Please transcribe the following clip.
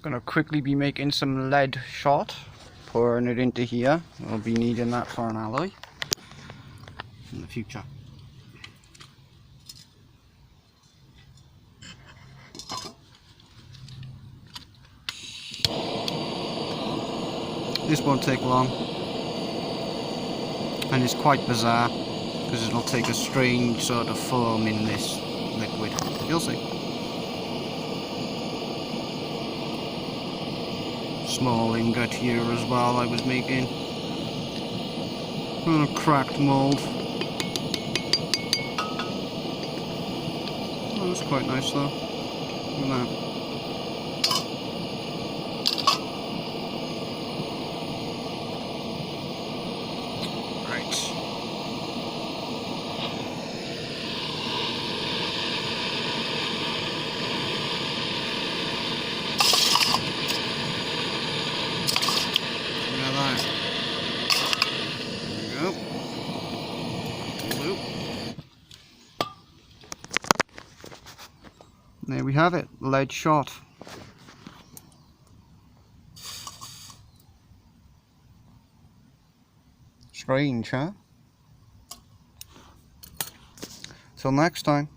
Gonna quickly be making some lead shot, pouring it into here. We'll be needing that for an alloy in the future. This won't take long, and it's quite bizarre because it'll take a strange sort of form in this liquid. You'll see. Small ingot here as well I was making. And a cracked mould. Oh, that's quite nice though. Look at that. There we have it, lead shot. Strange, huh? Till next time.